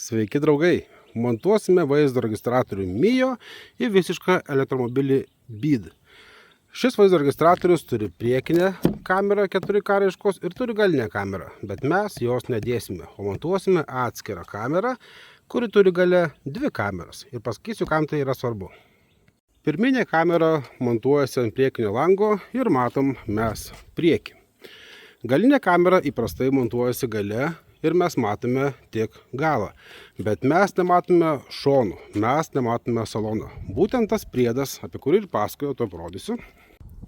Sveiki draugai, montuosime vaizdo registratorių Mio į visišką elektromobilį BID. Šis vaizdo registratorius turi priekinę kamerą 4K raiškos ir turi galinę kamerą, bet mes jos nedėsime, o montuosime atskirą kamerą, kuri turi gale 2 kameras ir pasakysiu, kam tai yra svarbu. Pirminė kamera montuojasi ant priekinio lango ir matom mes priekį. Galinė kamera įprastai montuojasi gale ir mes matome tik galą, bet mes nematome šonų, mes nematome salono. Būtent tas priedas, apie kurį ir pasakoju, to parodysiu,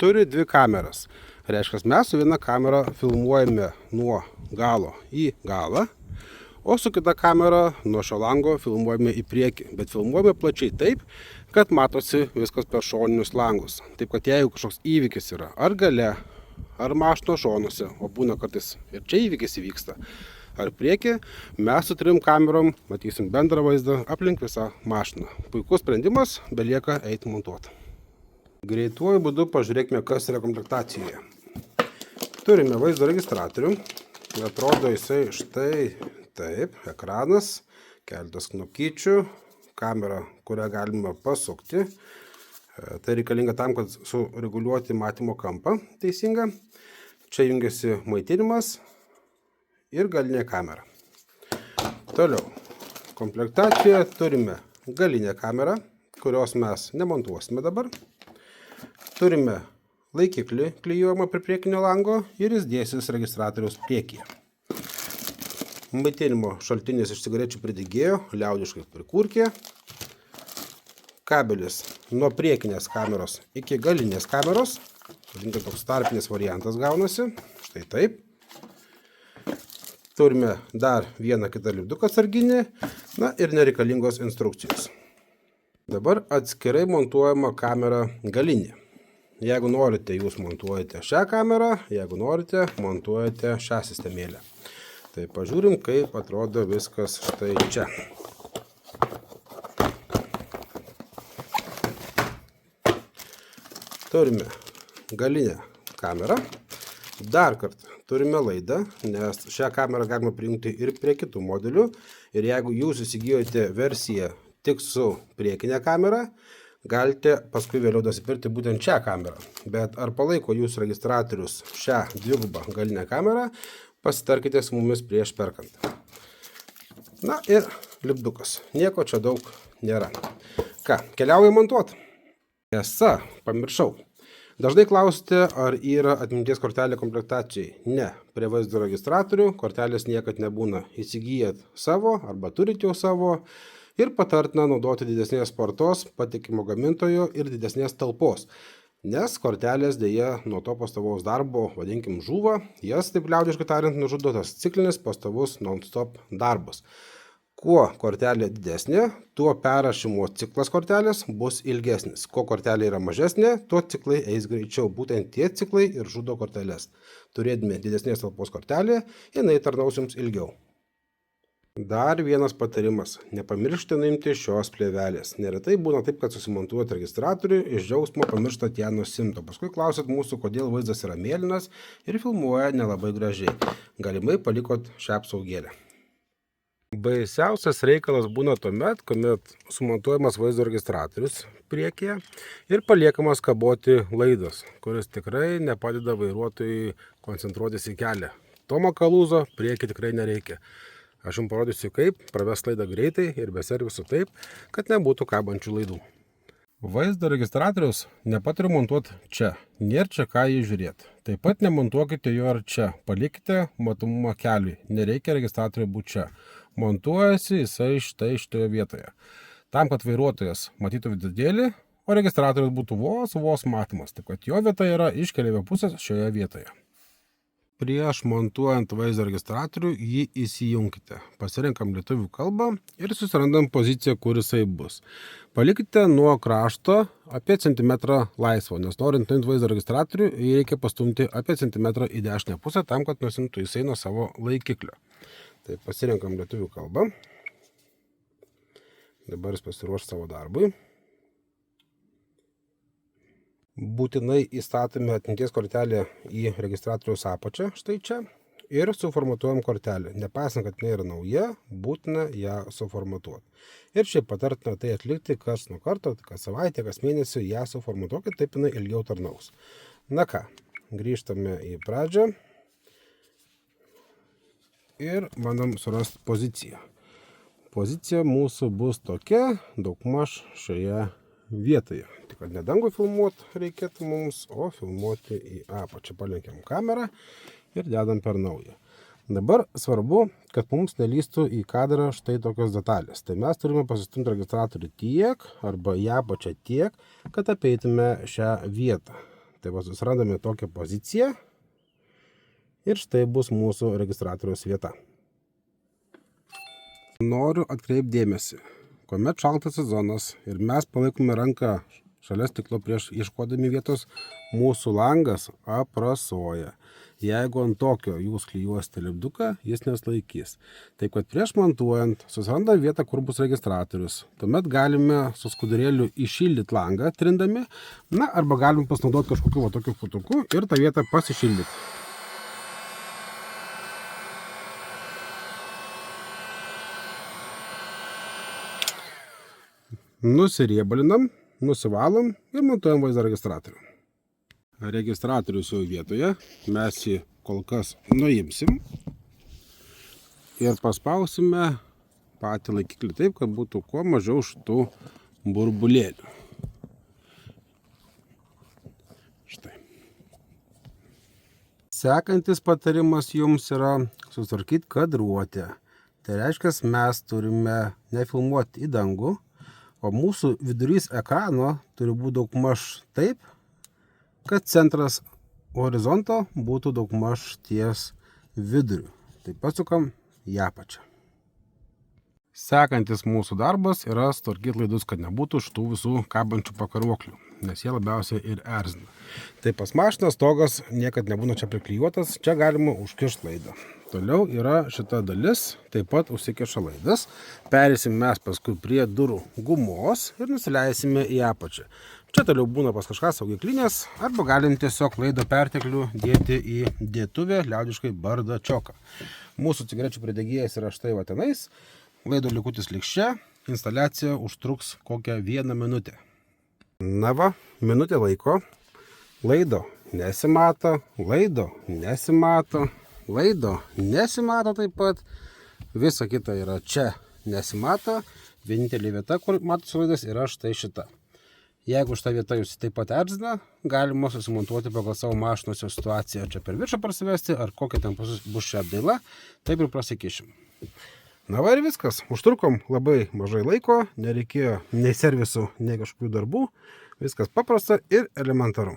turi 2 kameras. Reiškia, mes su viena kamera filmuojame nuo galo į galą, o su kita kamera nuo šio lango filmuojame į priekį, bet filmuojame plačiai taip, kad matosi viskas per šoninius langus. Taip, kad jeigu kažkoks įvykis yra ar gale, ar mašino šonuose, o būna kartais ir čia įvykis įvyksta, ar priekį, mes su 3 kamerom matysim bendrą vaizdą aplink visą mašiną. Puikus sprendimas, belieka eiti montuoti. Greituoju būdu pažiūrėkime, kas yra komplektacijoje. Turime vaizdo registratorių, atrodo jisai štai taip, ekranas, keletas knopkyčių, kamera, kurią galime pasukti. Tai reikalinga tam, kad sureguliuoti matymo kampą teisingą. Čia jungiasi maitinimas ir galinė kamera. Toliau, komplektacijoje turime galinę kamerą, kurios mes nemontuosime dabar. Turime laikiklį klijuojamą prie priekinio lango ir jis dėsis registratoriaus priekyje. Maitinimo šaltinis iš cigarečių pridegėjo, liaudiškai prikurkė. Kabelis nuo priekinės kameros iki galinės kameros. Žinote, toks tarpinis variantas gaunasi. Štai taip. Turime dar vieną kitą lipduką atsarginį, na ir nereikalingos instrukcijos. Dabar atskirai montuojama kamera galinė. Jeigu norite, jūs montuojate šią kamerą, jeigu norite, montuojate šią sistemėlę. Tai pažiūrim, kaip atrodo viskas štai čia. Turime galinę kamerą. Dar kartą turime laidą, nes šią kamerą galima prijungti ir prie kitų modelių. Ir jeigu jūs įsigijote versiją tik su priekinė kamera, galite paskui vėliau nusipirkti būtent šią kamerą. Bet ar palaiko jūsų registratorius šią dvigubą galinę kamerą, pasitarkite su mumis prieš perkant. Na ir lipdukas. Nieko čia daug nėra. Ką, keliauju montuoti? Tiesa, pamiršau. Dažnai klausite, ar yra atminties kortelė komplektacijai. Ne, prie vaizdo registratorių kortelės niekad nebūna. Įsigijat savo arba turite jau savo ir patartina naudoti didesnės spartos, patikimo gamintojo ir didesnės talpos. Nes kortelės dėja nuo to pastovaus darbo, vadinkim, žūva, jas, taip liaudiškai tariant, nužudo tas ciklinis pastovus non-stop darbas. Kuo kortelė didesnė, tuo perrašymo ciklas kortelės bus ilgesnis. Kuo kortelė yra mažesnė, tuo ciklai eis greičiau. Būtent tie ciklai ir žudo korteles. Turėdami didesnės talpos kortelę, jinai tarnaus jums ilgiau. Dar vienas patarimas. Nepamiršti nuimti šios plėvelės. Neretai būna taip, kad susimontuojat registratorių, iš džiaugsmo pamirštat ją nusimti. Paskui klausit mūsų, kodėl vaizdas yra mėlynas ir filmuoja nelabai gražiai. Galimai palikot šią apsaugėlę. Baisiausias reikalas būna tuomet, kuomet sumontuojamas vaizdo registratorius priekyje ir paliekamas kaboti laidas, kuris tikrai nepadeda vairuotojui koncentruotis į kelią. Tomo kalūzo priekį tikrai nereikia. Aš jums parodysiu, kaip pravest laidą greitai ir be serviso taip, kad nebūtų kabančių laidų. Vaizdo registratorius nepatariu montuoti čia, nėra čia ką jį žiūrėti. Taip pat nemontuokite jo ir čia, palikite matomumą keliui, nereikia registratoriui būti čia. Montuojasi jisai štai šitoje vietoje. Tam, kad vairuotojas matytų vidurėlį, o registratorius būtų vos matomas, taip kad jo vieta yra iš keleivio pusės šioje vietoje. Prieš montuojant vaizdo registratorių jį įsijunkite. Pasirenkam lietuvių kalbą ir susirandam poziciją, kur jisai bus. Palikite nuo krašto apie centimetrą laisvo, nes norint nuimti vaizdo registratorių, jį reikia pastumti apie centimetrą į dešinę pusę, tam, kad nusimtų jisai nuo savo laikiklio. Tai pasirenkam lietuvių kalbą. Dabar jis pasiruoš savo darbui. Būtinai įstatome atminties kortelę į registratoriaus apačią, štai čia. ir suformatuojam kortelę. Nepaisant, kad jinai yra nauja, būtina ją suformatuoti. Ir šiaip patartina tai atlikti kas nuo karto, kas savaitę, kas mėnesį ją suformatuokit, taip jinai ilgiau tarnaus. Na ką, grįžtame į pradžią ir bandom surasti poziciją. Pozicija mūsų bus tokia, daugmaž šioje vietoje. Tik kad ne dangų filmuoti reikėtų mums, o filmuoti į apačią. Palenkiam kamerą ir dedam per naują. Dabar svarbu, kad mums nelystų į kadrą štai tokios detalės. Tai mes turime pasistumti registratorių tiek arba į apačią tiek, kad apeitume šią vietą. Tai susirandame tokią poziciją ir štai bus mūsų registratoriaus vieta. Noriu atkreipdėmėsi, kuomet šaltas sezonas ir mes palaikome ranką šalia stiklo prieš ieškodami vietos, mūsų langas aprasoja. Jeigu ant tokio jūs klijuosite lipduką, jis neslaikys. Taip kad prieš montuojant susirandam vietą, kur bus registratorius. Tuomet galime su skudurėliu įšildyti langą trindami, arba galime pasinaudoti kažkokiu tokiu futuku ir tą vietą pasišildyti. Nusiriebalinam, nusivalom ir montuojam vaizdo registratorių. Registratorius jau vietoje, mes jį kol kas nuimsim ir paspausime patį laikiklį taip, kad būtų kuo mažiau šitų burbulėlių. Štai. Sekantis patarimas jums yra susitvarkyti kadruotę. Tai reiškia, mes turime nefilmuoti į dangų, o mūsų vidurys ekrano turi būti daugmaž taip, kad centras horizonto būtų daugmaž ties viduriu. Tai pasukam į apačią. Sekantis mūsų darbas yra sutvarkyti laidus, kad nebūtų šitų visų kabančių pakaruoklių, nes jie labiausiai ir erzina. Tai pas mašiną stogas niekad nebūna čia priklijuotas, čia galima užkišti laidą. Toliau yra šita dalis, taip pat užsikeša laidas. Perėsim mes paskui prie durų gumos ir nusileisime į apačią. Čia toliau būna pas kažką saugiklinės, arba galim tiesiog laido perteklių dėti į dėtuvę, liaudiškai bardačioką. Mūsų cigarečių pridegėjas yra štai va tenais, laido likutis likščia, instaliacija užtruks kokią 1 minutę. Na va, minutė laiko, laido nesimato, laido nesimato taip pat, visa kita yra čia nesimato, vienintelė vieta, kur matosi laidas, yra štai šita. Jeigu šitą vietą jūs taip pat erzina, galima susimontuoti pagal savo mašinos situaciją, čia per viršą prasivesti, ar kokia ten bus čia apdaila, taip ir prasikišim. Na va ir viskas, užtrukom labai mažai laiko, nereikėjo nei servisų, nei kažkokių darbų, viskas paprasta ir elementaru.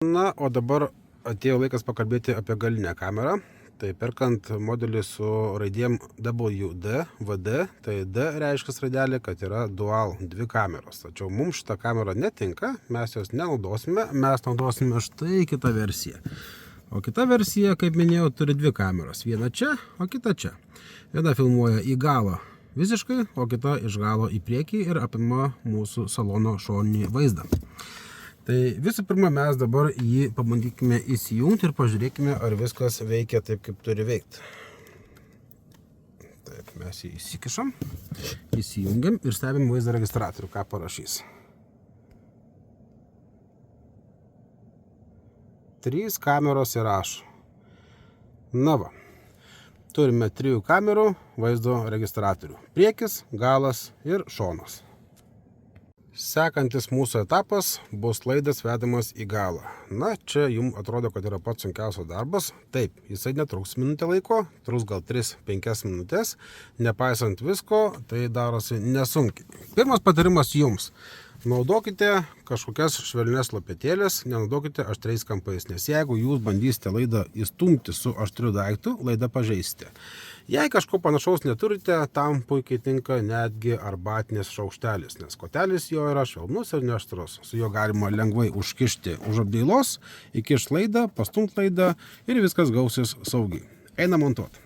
Na, o dabar atėjo laikas pakalbėti apie galinę kamerą. Tai perkant modelį su raidėm WD, VD, tai D reiškia raidelė, kad yra dual, 2 kameros. Tačiau mums šitą kamerą netinka, mes jos nenaudosime, mes naudosime štai kitą versiją. O kita versija, kaip minėjau, turi 2 kameros. Viena čia, o kita čia. Viena filmuoja į galą visiškai, o kita iš galo į priekį ir apima mūsų salono šoninį vaizdą. Tai visų pirma, mes dabar jį pabandykime įsijungti ir pažiūrėkime, ar viskas veikia taip, kaip turi veikti. Taip, mes jį įsikišam, įsijungiam ir stebim vaizdo registratorių, ką parašys. 3 kameros įrašo. Na va, turime 3 kamerų vaizdo registratorių. Priekis, galas ir šonas. Sekantis mūsų etapas bus laidas vedamas į galą. Na, čia jums atrodo, kad yra pats sunkiausias darbas. Taip, jisai netruks minutę laiko, truks gal 3-5 minutės. Nepaisant visko, tai darosi nesunkiai. Pirmas patarimas jums. Naudokite kažkokias švelnes lopetėlės, nenaudokite aštriais kampais, nes jeigu jūs bandysite laidą įstumti su aštriu daiktu, laidą pažeisite. Jei kažko panašaus neturite, tam puikiai tinka netgi arbatinės šaukštelis, nes kotelis jo yra švelnus ir neaštrus. Su juo galima lengvai užkišti už apdailos, įkišti laidą, pastumti laidą ir viskas gausis saugiai. Eina montuoti.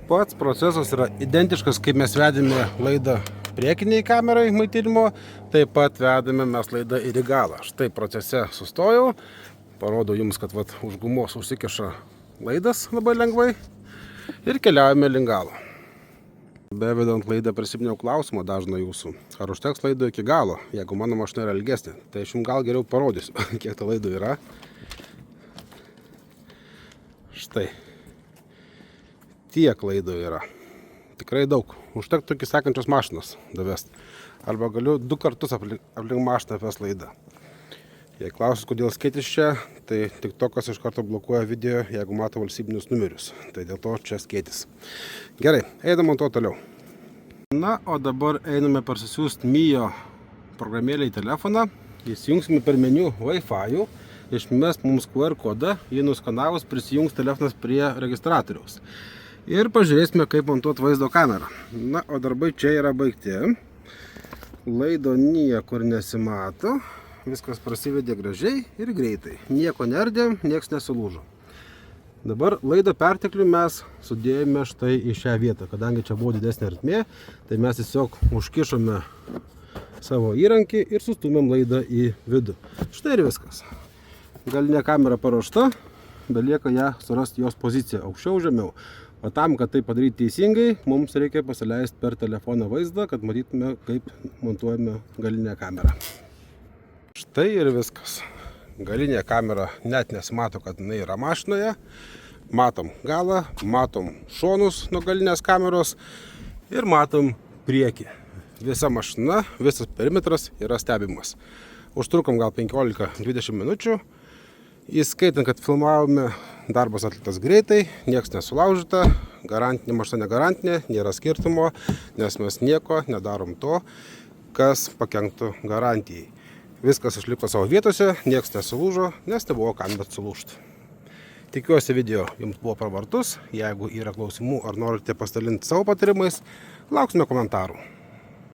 Pats procesas yra identiškas, kaip mes vedėme laidą priekiniai kamerai maitinimo, taip pat vedame mes laidą ir į galą. Štai procese sustojau, parodau jums, kad už gumos užsikeša laidas labai lengvai ir keliaujame link galo. Bevedant laidą prisiminiau klausimą dažną jūsų. Ar užteks laido iki galo, jeigu mano mašina yra ilgesnė? Tai aš jums gal geriau parodysiu, kiek ta laido yra. Štai. Tiek laido yra. Tikrai daug. Užtektų iki sekančios mašinos davest. Arba galiu 2 kartus aplink mašiną ves laidą. Jei klausis, kodėl skėtis čia, tai TikTokas iš karto blokuoja video, jeigu mato valstybinius numerius. Tai dėl to čia skėtis. Gerai, einam ant to toliau. Na, o dabar einame parsisiųsti Mio programėlę į telefoną. Įsijungsime per meniu Wi-Fi, išmes mums QR kodą, jį nuskanavus prisijungs telefonas prie registratoriaus. Ir pažiūrėsime, kaip montuoti vaizdo kamerą. Na, o darbai čia yra baigti. Laido niekur nesimato. Viskas prasivedė gražiai ir greitai. Nieko nerdėm, nieks nesulūžo. Dabar laido perteklių mes sudėjome štai į šią vietą. Kadangi čia buvo didesnė ertmė, tai mes tiesiog užkišome savo įrankį ir sustūmėm laidą į vidų. Štai ir viskas. Galinė kamera paruošta, belieka ją surasti jos poziciją aukščiau, žemiau. O tam, kad tai padaryti teisingai, mums reikia pasileisti per telefoną vaizdą, kad matytume, kaip montuojame galinę kamerą. Štai ir viskas. Galinė kamera net nesimato, kad jinai yra mašinoje. Matom galą, matom šonus nuo galinės kameros ir matom priekį. Visa mašina, visas perimetras yra stebimas. Užtrukom gal 15-20 minučių. Įskaitant, kad filmavome, darbas atliktas greitai, nieks nesulaužyta, garantinė mašina negarantinė, nėra skirtumo, nes mes nieko nedarom to, kas pakenktų garantijai. Viskas išliko savo vietose, nieks nesulūžo, nes nebuvo kam bet sulūžti. Tikiuosi video jums buvo pravartus. Jeigu yra klausimų ar norite pasidalinti savo patarimais, lauksime komentarų.